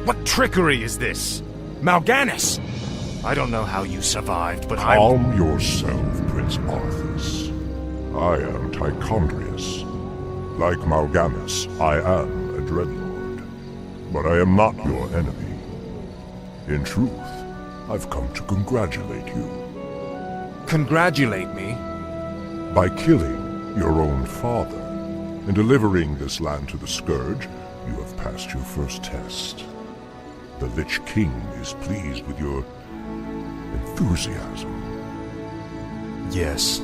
What trickery is this? Mal'Ganis! I don't know how you survived, but Calm yourself, Prince Arthas. I am Tichondrius. Like Mal'Ganis, I am a Dreadlord. But I am not your enemy. In truth, I've come to congratulate you. Congratulate me? By killing your own father and delivering this land to the Scourge, you have passed your first test. The Lich King is pleased with your enthusiasm. Yes.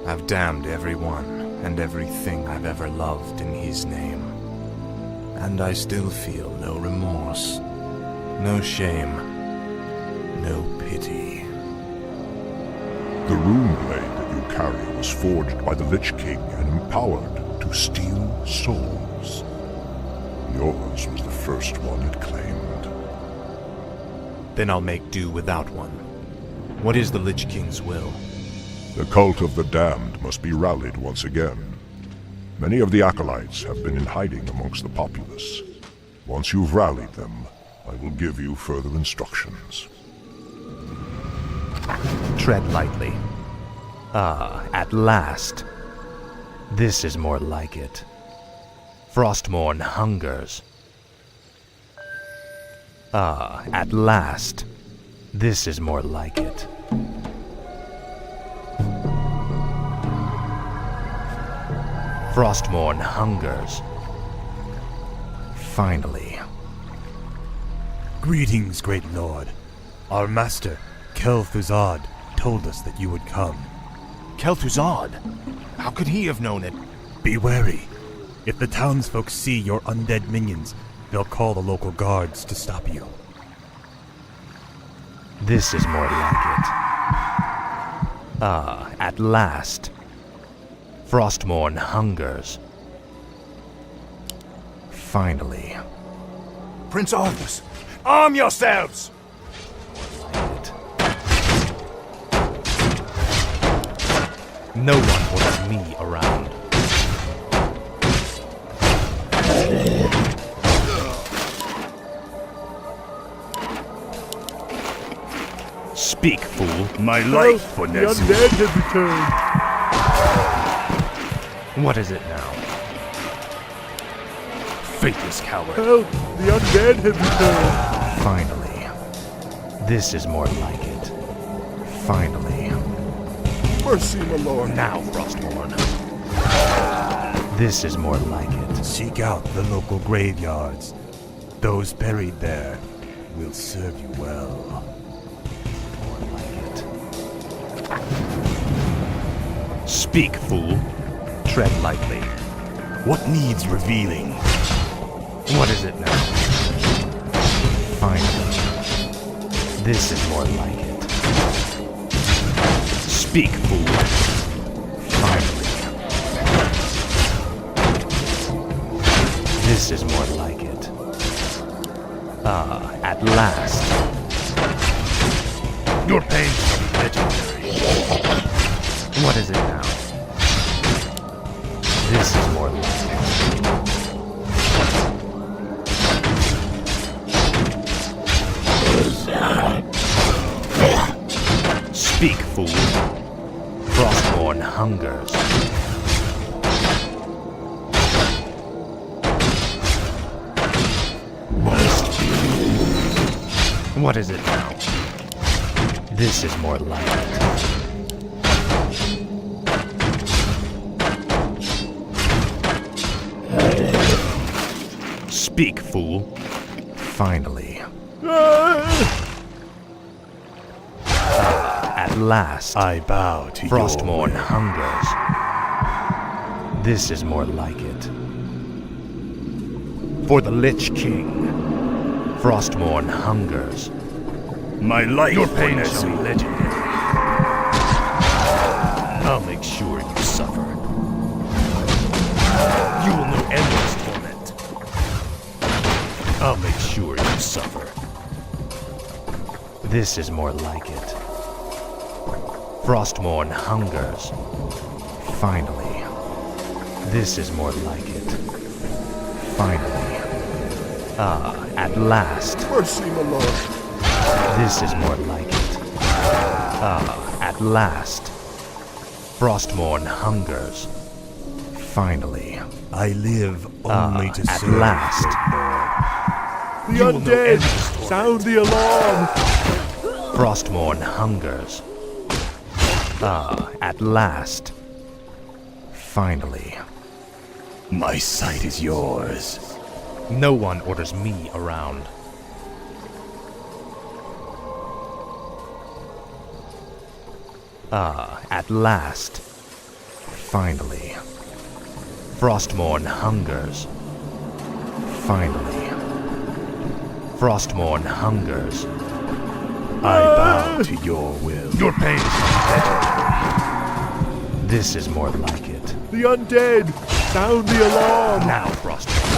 I've damned everyone and everything I've ever loved in his name. And I still feel no remorse, no shame, no pity. The rune blade that you carry was forged by the Lich King and empowered to steal souls. Yours was the first one it claimed. Then I'll make do without one. What is the Lich King's will? The cult of the damned must be rallied once again. Many of the acolytes have been in hiding amongst the populace. Once you've rallied them, I will give you further instructions. Tread lightly. Ah, at last. This is more like it. Frostmourne hungers. Ah, at last. This is more like it. Frostmourne hungers. Finally. Greetings, great lord. Our master, Kel'Thuzad, told us that you would come. Kel'Thuzad? How could he have known it? Be wary. If the townsfolk see your undead minions, they'll call the local guards to stop you. This is more like it. Ah, at last. Frostmourne hungers. Finally. Prince Arthas, arm yourselves! Like it. No one wants me around. Speak, fool. My life for The undead have returned. What is it now? Faithless coward. Help! The undead have returned. Finally. This is more like it. Finally. Mercy, my lord. Now, Frostmourne. This is more like it. Seek out the local graveyards. Those buried there will serve you well. More like it. Speak, fool. Tread lightly. What needs revealing? What is it now? Finally. This is more like it. Speak, fool. Finally. This is more like it. Ah, at last. Your pain shall be legendary. What is it now? This is more like it. Speak, fool. Frostmourne hungers. What is it now? This is more like it. Speak, fool. Finally. At last. I bow to Frostmourne your will. hungers. This is more like it. For the Lich King. Frostmourne hungers. My life Your for pain Nessie. shall be legendary. I'll make sure you suffer. You will know endless torment. I'll make sure you suffer. This is more like it. Frostmourne hungers. Finally. This is more like it. Finally. Ah, At last. Mercy, my lord. This is more like it. At last. Frostmourne hungers. Finally. I live only to At serve. last. The You will know undead! endless Sound the alarm! Frostmourne hungers. At last. Finally. My sight is yours. No one orders me around. At last. Finally. Frostmourne hungers. Finally. Frostmourne hungers. I bow to your will. Your pain is better. This is more like it. The undead! Sound the alarm! Now, Frostmourne.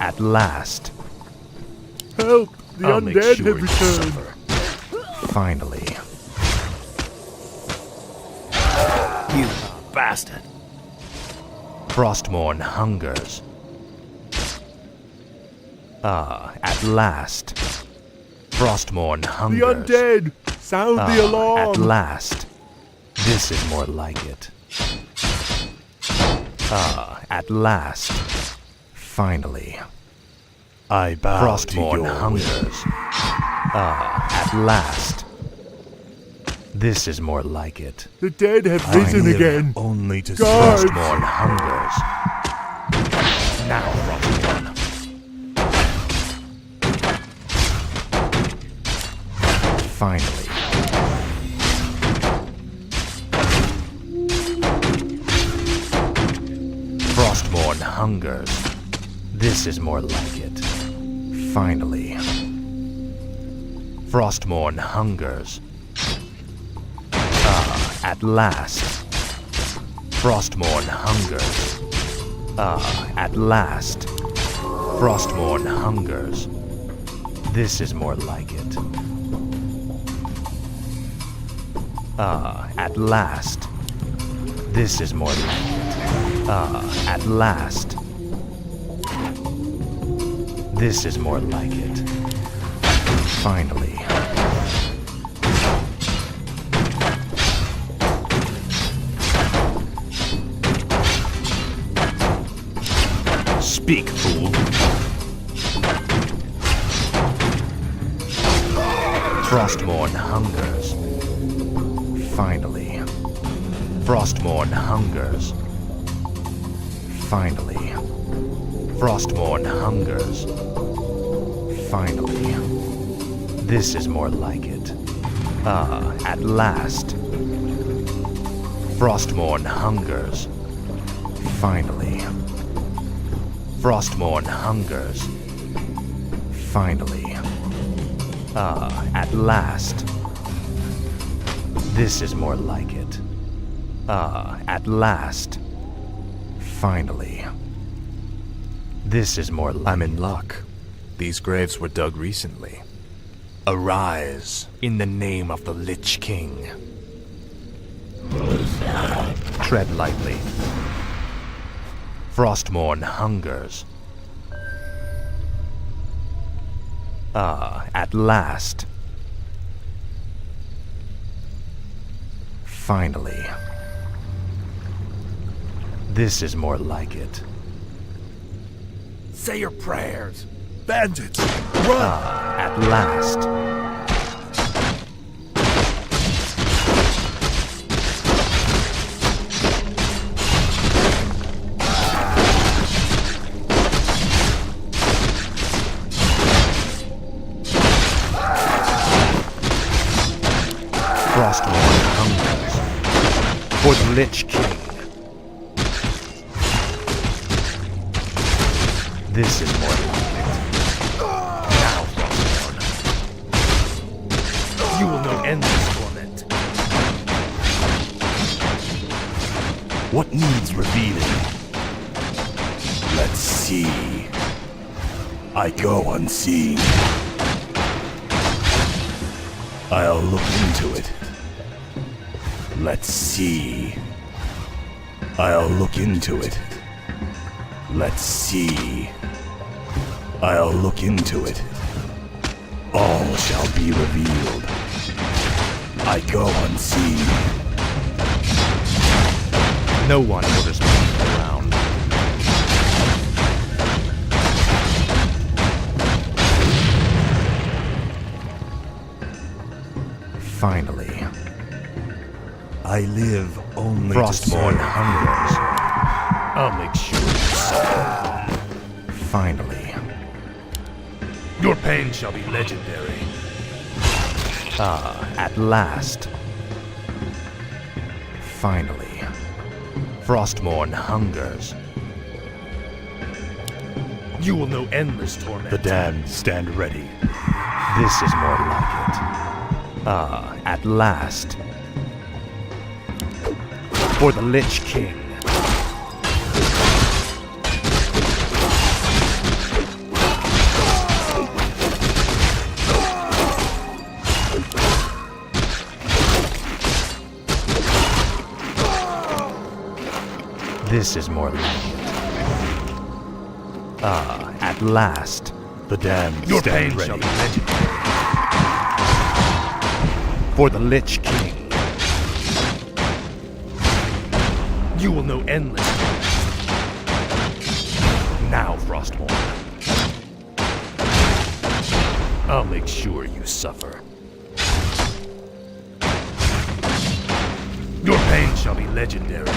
At last. Help! The I'll make undead sure have you returned! suffer. Finally. You bastard. Frostmourne hungers. At last. Frostmourne The hungers. undead! Sound the alarm! At last. This is more like it. At last. Finally. I bow to Frostmourne your will. hungers. At last. This is more like it. The dead have I risen live again! Only to Guards! serve. Frostmourne hungers. Now, Frostmourne. Finally. Frostmourne hungers. This is more like it. Finally. Frostmourne hungers. At last. Frostmourne hungers. At last. Frostmourne hungers. This is more like it. At last. This is more like it. At last. This is more like it. Finally. Speak, fool. Frostmourne hungers. Finally. Frostmourne hungers. Finally. Frostmourne hungers. Finally. This is more like it. At last. Frostmourne hungers. Finally. Frostmourne hungers. Finally. At last. This is more like it. At last. Finally. This is more like I'm in luck. These graves were dug recently. Arise in the name of the Lich King. Tread lightly. Frostmourne hungers. At last. Finally. This is more like it. Say your prayers. Bandits! Run! At last. Frostmourne hungers. For the Lich King. This is more like it. Now, Frostmourne. You will know endless torment. What needs revealing? Let's see. I go unseen. I'll look into it. Let's see. I'll look into it. Let's see. I'll look into it. All shall be revealed. I go unseen. No one orders me around. Finally. I live only Frostborn to serve. hungers. I'll make sure you suffer. Finally. Your pain shall be legendary. Ah, at last. Finally. Frostborn hungers. You will know endless torment. The damned stand ready. This is more like it. Ah, at last. For the Lich King. This is more like it. Ah, at last. The damned Your stand pain ready. shall be legendary. For the Lich King. You will know endless torment. Now, Frostborn. I'll make sure you suffer. Your pain shall be legendary.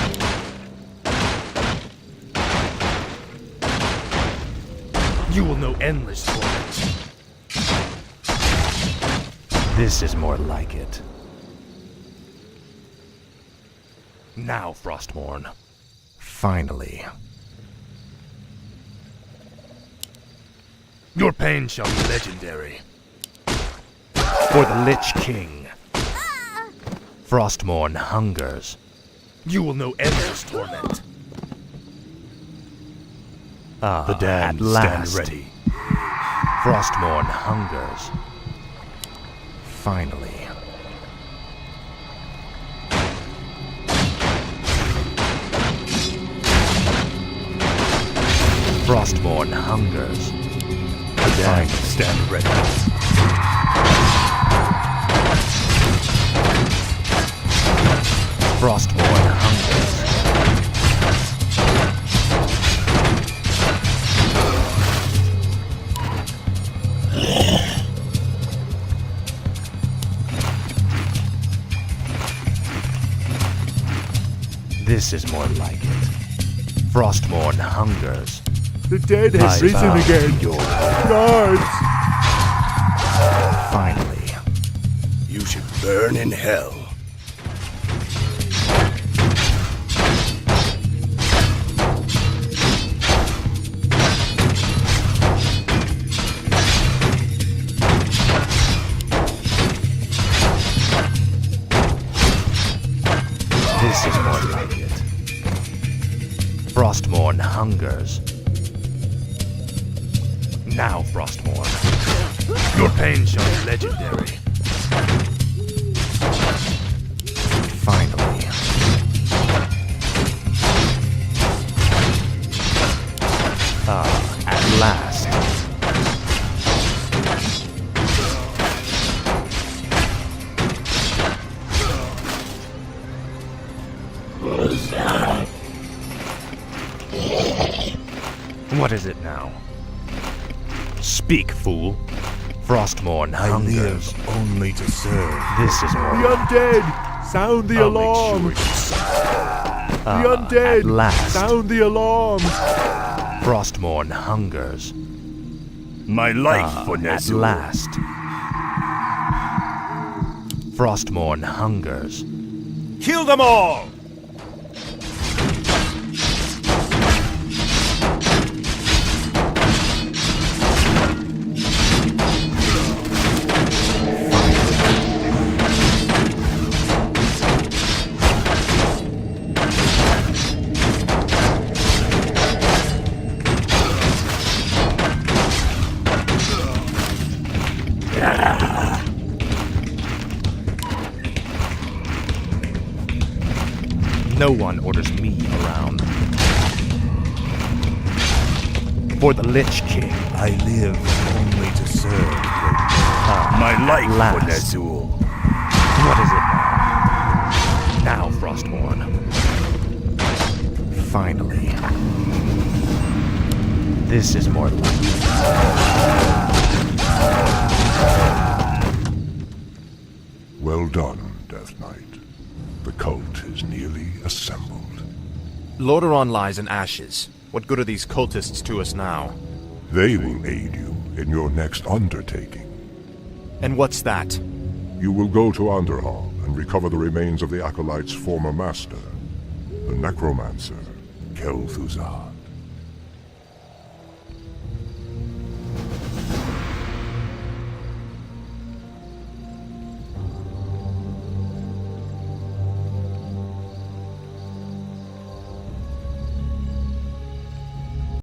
You will know endless torment. This is more like it. Now, Frostborn. Finally. Your pain shall be legendary. For the Lich King. Frostborn hungers. You will know endless torment. Ah, The damned at last. stand ready. Frostborn hungers. Finally. Frostborn hungers. The damned stand ready. Frostborn hungers. This is more like it. Frostborn hungers. The dead has I risen bow again. to your Guards! Finally. You should burn in hell. This is more like it. Frostborn hungers. Now, Frostborn. Your pain shall be legendary. Finally. Ah, at last. What is it now? Speak, fool. Frostborn I hungers. live only to serve. This is more. The undead! Sound the alarm! The at undead! last. Sound the alarm! Frostborn hungers. My life for At Nezu. last. Frostborn hungers. Kill them all! No one orders me around. for the Lich King. I live only to serve. My life for last. Nazul. What is it now? Now, Frostborn. Finally. This is more like Well done, Death Knight. The cult is nearly assembled. Lordaeron lies in ashes. What good are these cultists to us now? They will aid you in your next undertaking. And what's that? You will go to Underhall and recover the remains of the Acolyte's former master, the necromancer, Kel'Thuzad.